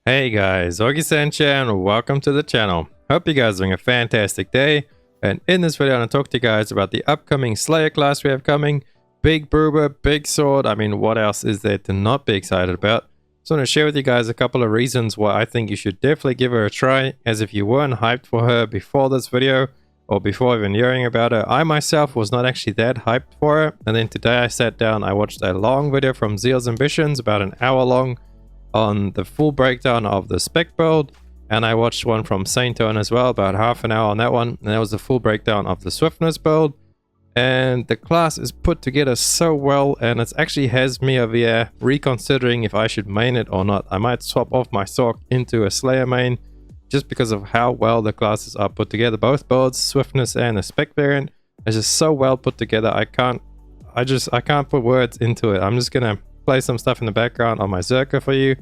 Hey guys, Augiesaint here and welcome to the channel. Hope you guys are having a fantastic day. And in this video, I'm going to talk to you guys about the upcoming Slayer class we have coming. Big Boober, big sword. I mean, what else is there to not be excited about? So I'm going to share with you guys a couple of reasons why I think you should definitely give her a try. As if you weren't hyped for her before this video or before even hearing about her, I myself was not actually that hyped for her. And then today I sat down, I watched a long video from Zeal's Ambitions, about an hour long, on the full breakdown of the spec build, and I watched one from Saint as well, about half an hour on that one, and that was the full breakdown of the swiftness build. And the class is put together so well, and it actually has me over here reconsidering if I should main it or not. I might swap off my Sork into a Slayer main just because of how well the classes are put together. Both builds, swiftness and the spec variant, is just so well put together. I can't put words into it. I'm just gonna play some stuff in the background on my Zerker for you,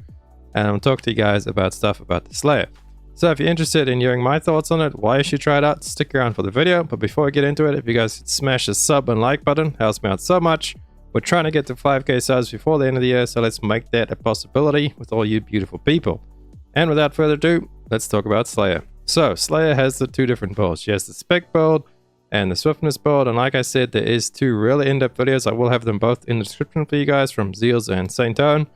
and I'll talk to you guys about stuff about the Slayer. So if you're interested in hearing my thoughts on it, why you should try it out, stick around for the video. But before I get into it, if you guys could smash the sub and like button, helps me out so much. We're trying to get to 5k subs before the end of the year, so let's make that a possibility with all you beautiful people. And without further ado, let's talk about Slayer. So Slayer has the two different builds. She has the spec build and the swiftness build, and like I said, there is two really in-depth videos. I will have them both in the description for you guys from Zeal's and Saint. Go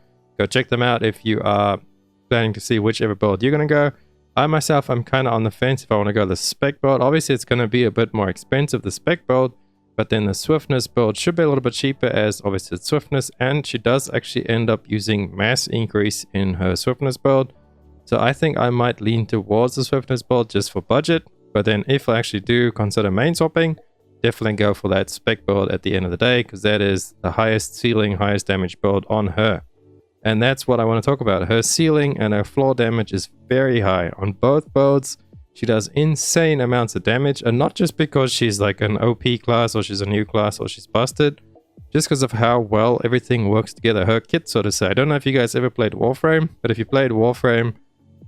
check them out if you are planning to see whichever build you're going to go. I myself, I'm kind of on the fence if I want to go the spec build. Obviously it's going to be a bit more expensive, the spec build, but then the swiftness build should be a little bit cheaper, as obviously it's swiftness, and she does actually end up using mass increase in her swiftness build. So I think I might lean towards the swiftness build just for budget. But then if I actually do consider main swapping, definitely go for that spec build at the end of the day, because that is the highest ceiling, highest damage build on her. And that's what I want to talk about. Her ceiling and her floor damage is very high on both builds. She does insane amounts of damage, and not just because she's like an OP class or she's a new class or she's busted, just because of how well everything works together. Her kit, so to say. I don't know if you guys ever played Warframe, but if you played Warframe,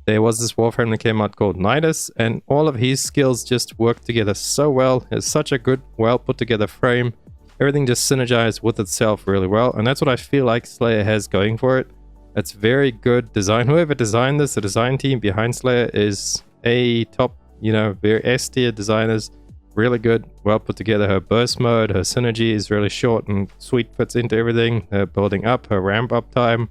there was this Warframe that came out called Nidus, and all of his skills just work together so well. It's such a good, well put together frame. Everything just synergizes with itself really well, and that's what I feel like Slayer has going for it. It's very good design. Whoever designed this, the design team behind Slayer, is a top, very S tier designers. Really good, well put together. Her burst mode, her synergy is really short and sweet, fits into everything. Her building up, her ramp up time,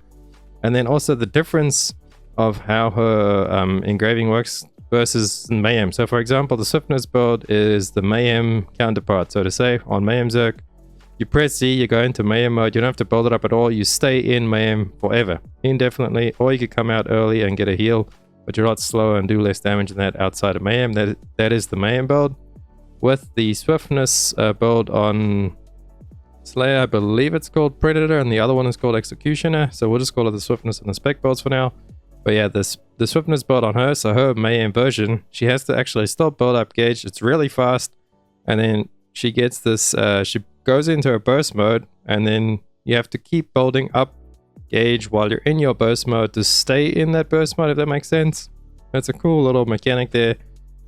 and then also the difference of how her engraving works versus Mayhem. So for example, the swiftness build is the Mayhem counterpart, so to say. On Mayhem Zerk, you press Z, you go into Mayhem mode, you don't have to build it up at all, you stay in Mayhem forever, indefinitely, or you could come out early and get a heal, but you're a lot slower and do less damage than that outside of Mayhem. That is the Mayhem build. With the swiftness build on Slayer, I believe it's called Predator, and the other one is called Executioner, so we'll just call it the swiftness and the spec builds for now. But yeah, the swiftness build on her, so her Mayhem version, she has to actually still build up gauge. It's really fast, and then she gets this, she goes into her burst mode, and then you have to keep building up gauge while you're in your burst mode to stay in that burst mode, if that makes sense. That's a cool little mechanic there.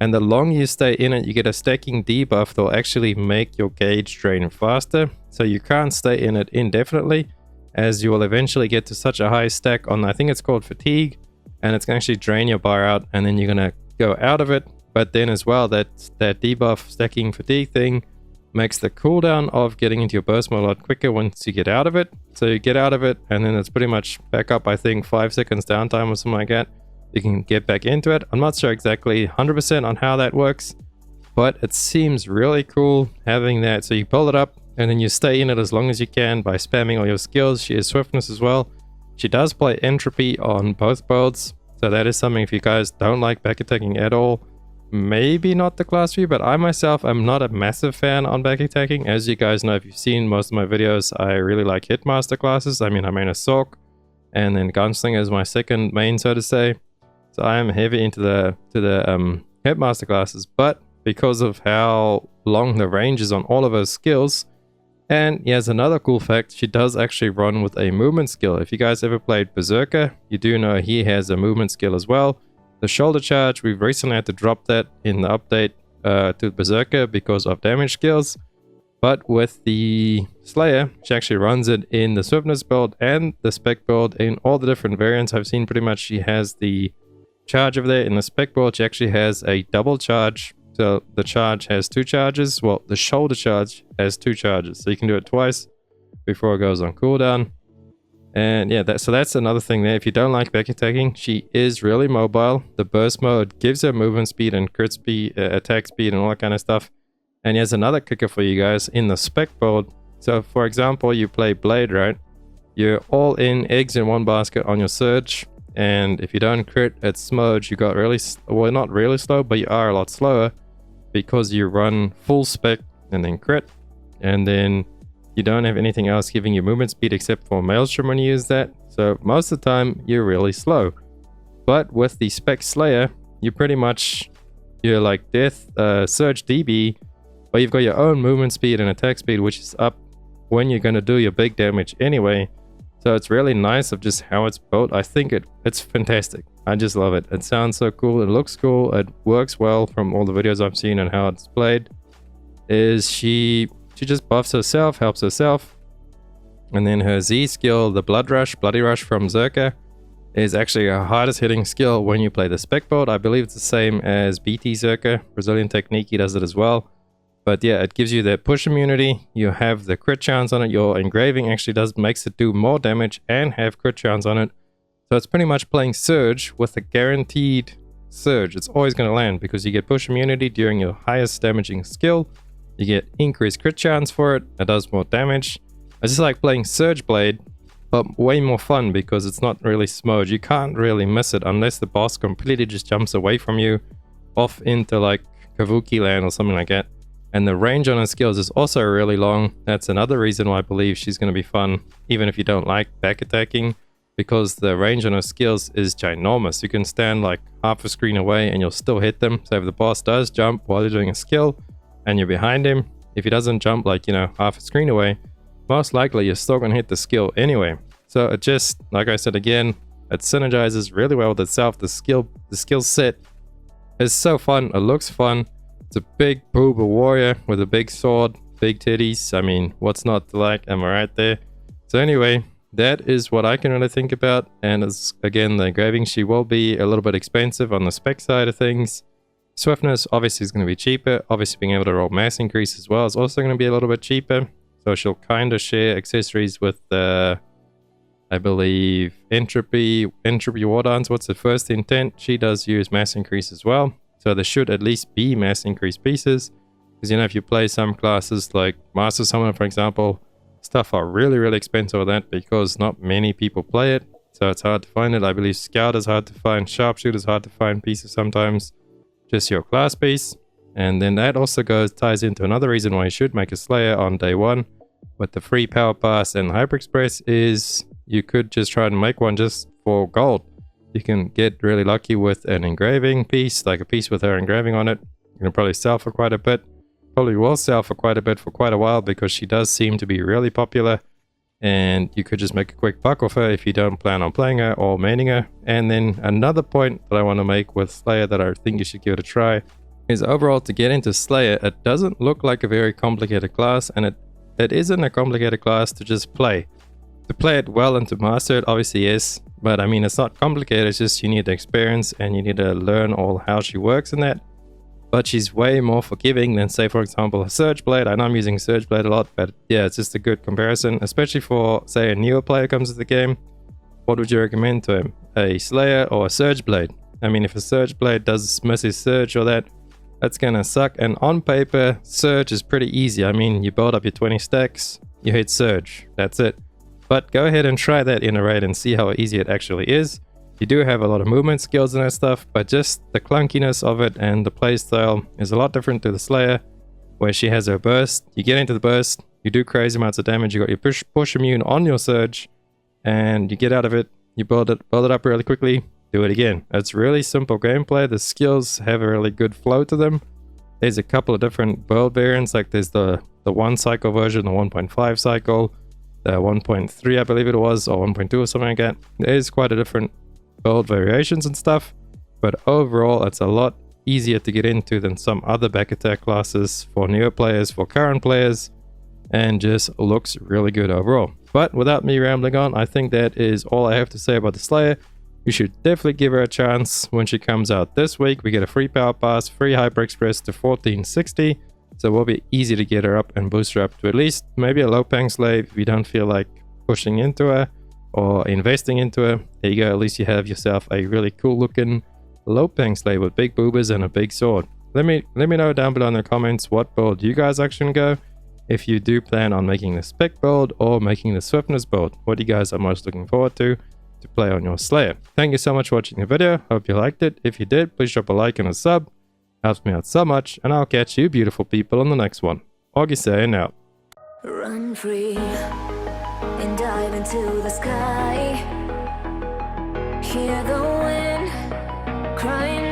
And the longer you stay in it, you get a stacking debuff that will actually make your gauge drain faster. So you can't stay in it indefinitely, as you will eventually get to such a high stack on, I think it's called fatigue, and it's going to actually drain your bar out, and then you're going to go out of it. But then as well, that debuff stacking fatigue thing makes the cooldown of getting into your burst mode a lot quicker once you get out of it. So you get out of it, and then it's pretty much back up, I think 5 seconds downtime or something like that. You can get back into it. I'm not sure exactly 100% on how that works, but it seems really cool having that. So you pull it up, and then you stay in it as long as you can by spamming all your skills. She has swiftness as well. She does play entropy on both builds, so that is something if you guys don't like back attacking at all, maybe not the class for you. But I myself am not a massive fan on back attacking. As you guys know, if you've seen most of my videos, I really like Hitmaster classes. I mean, I main a Sork, and then Gunslinger is my second main, so to say. So I am heavy into the Hitmaster classes, but because of how long the range is on all of her skills. And he has another cool fact, she does actually run with a movement skill. If you guys ever played Berserker, you do know he has a movement skill as well. The shoulder charge, we've recently had to drop that in the update to Berserker because of damage skills. But with the Slayer, she actually runs it in the Swiftness build and the Spec build in all the different variants I've seen. Pretty much she has the charge over there. In the Spec build, she actually has a double charge. So the charge has 2 charges. Well, the shoulder charge has 2 charges. So you can do it twice before it goes on cooldown. And yeah, so that's another thing there. If you don't like back attacking, she is really mobile. The burst mode gives her movement speed and crit speed, attack speed and all that kind of stuff. And here's another kicker for you guys in the Spec build. So for example, you play Blade, right? You're all in eggs in one basket on your Surge. And if you don't crit at Smudge, you got really, well, not really slow, but you are a lot slower because you run full Spec and then crit. And then you don't have anything else giving you movement speed except for Maelstrom when you use that. So most of the time, you're really slow. But with the Spec Slayer, you pretty much, you're like Death, Surge DB, but you've got your own movement speed and attack speed, which is up when you're going to do your big damage anyway. So it's really nice of just how it's built. I think it's fantastic. I just love it. It sounds so cool. It looks cool. It works well from all the videos I've seen and how it's played. She just buffs herself, helps herself. And then her Z skill, the Bloody Rush from Zerka, is actually her hardest hitting skill when you play the Spec build. I believe it's the same as BT Zerka. Brazilian Technique, he does it as well. But yeah, it gives you that push immunity. You have the crit chance on it. Your engraving actually makes it do more damage and have crit chance on it. So it's pretty much playing Surge with a guaranteed Surge. It's always going to land because you get push immunity during your highest damaging skill. You get increased crit chance for it. It does more damage. It's just like playing Surge Blade, but way more fun because it's not really Smudge. You can't really miss it unless the boss completely just jumps away from you off into like Kavuki land or something like that. And the range on her skills is also really long. That's another reason why I believe she's going to be fun, even if you don't like back attacking, because the range on her skills is ginormous. You can stand like half a screen away and you'll still hit them. So if the boss does jump while you're doing a skill, and you're behind him, if he doesn't jump like, you know, half a screen away, most likely you're still going to hit the skill anyway. So it just, like I said again, it synergizes really well with itself. The skill set is so fun. It looks fun. It's a big boober warrior with a big sword, big titties. I mean, what's not to like? Am I right there? So anyway, that is what I can really think about. And as again, the engraving, she will be a little bit expensive on the Spec side of things. Swiftness obviously is going to be cheaper. Obviously being able to roll mass increase as well is also going to be a little bit cheaper. So she'll kind of share accessories with I believe Entropy War Dance. What's the First Intent? She does use mass increase as well. So there should at least be mass increase pieces. Because you know, if you play some classes like Master Summoner, for example, stuff are really expensive with that because not many people play it. So it's hard to find it. I believe Scout is hard to find. Sharpshooter is hard to find pieces sometimes. Just your class piece. And then that also ties into another reason why you should make a Slayer on day 1 with the free Power Pass and Hyper Express is you could just try and make one just for gold. You can get really lucky with an engraving piece, like a piece with her engraving on it. You can probably sell for quite a bit. Probably will sell for quite a bit for quite a while because she does seem to be really popular. And you could just make a quick buck off her if you don't plan on playing her or maining her. And then another point that I want to make with Slayer that I think you should give it a try is overall to get into Slayer, it doesn't look like a very complicated class, and it isn't a complicated class to just play. To play it well and to master it obviously is, but I mean it's not complicated, it's just you need the experience and you need to learn all how she works in that. But she's way more forgiving than, say, for example, a Surge Blade. I know I'm using Surge Blade a lot, but yeah, it's just a good comparison, especially for, say, a newer player comes to the game. What would you recommend to him? A Slayer or a Surge Blade? I mean, if a Surge Blade does miss his Surge or that's gonna suck. And on paper, Surge is pretty easy. I mean, you build up your 20 stacks, you hit Surge, that's it. But go ahead and try that in a raid and see how easy it actually is. You do have a lot of movement skills and that stuff, but just the clunkiness of it and the playstyle is a lot different to the Slayer, where she has her burst. You get into the burst, you do crazy amounts of damage, you got your push immune on your Surge, and you get out of it, you build it up really quickly, do it again. It's really simple gameplay. The skills have a really good flow to them. There's a couple of different build variants, like there's the 1 cycle version, the 1.5 cycle, the 1.3 I believe it was, or 1.2 or something like that. There's quite a different build variations and stuff, but overall it's a lot easier to get into than some other back attack classes for newer players. For current players, and just looks really good overall. But without me rambling on, I think that is all I have to say about the Slayer. You should definitely give her a chance when she comes out this week. We get a free power pass, free hyper express to 1460, so it will be easy to get her up and boost her up to at least maybe a low pang slave if you don't feel like pushing into her or investing into her. There you go, at least you have yourself a really cool looking low pang slave with big boobers and a big sword. Let me know down below in the comments what build you guys actually go. If you do plan on making the spec build or making the swiftness build, what you guys are most looking forward to play on your Slayer. Thank you so much for watching the video. Hope you liked it. If you did, please drop a like and a sub. Helps me out so much, and I'll catch you beautiful people on the next one. Augiesaint out. Run free and dive into the sky. Hear the wind crying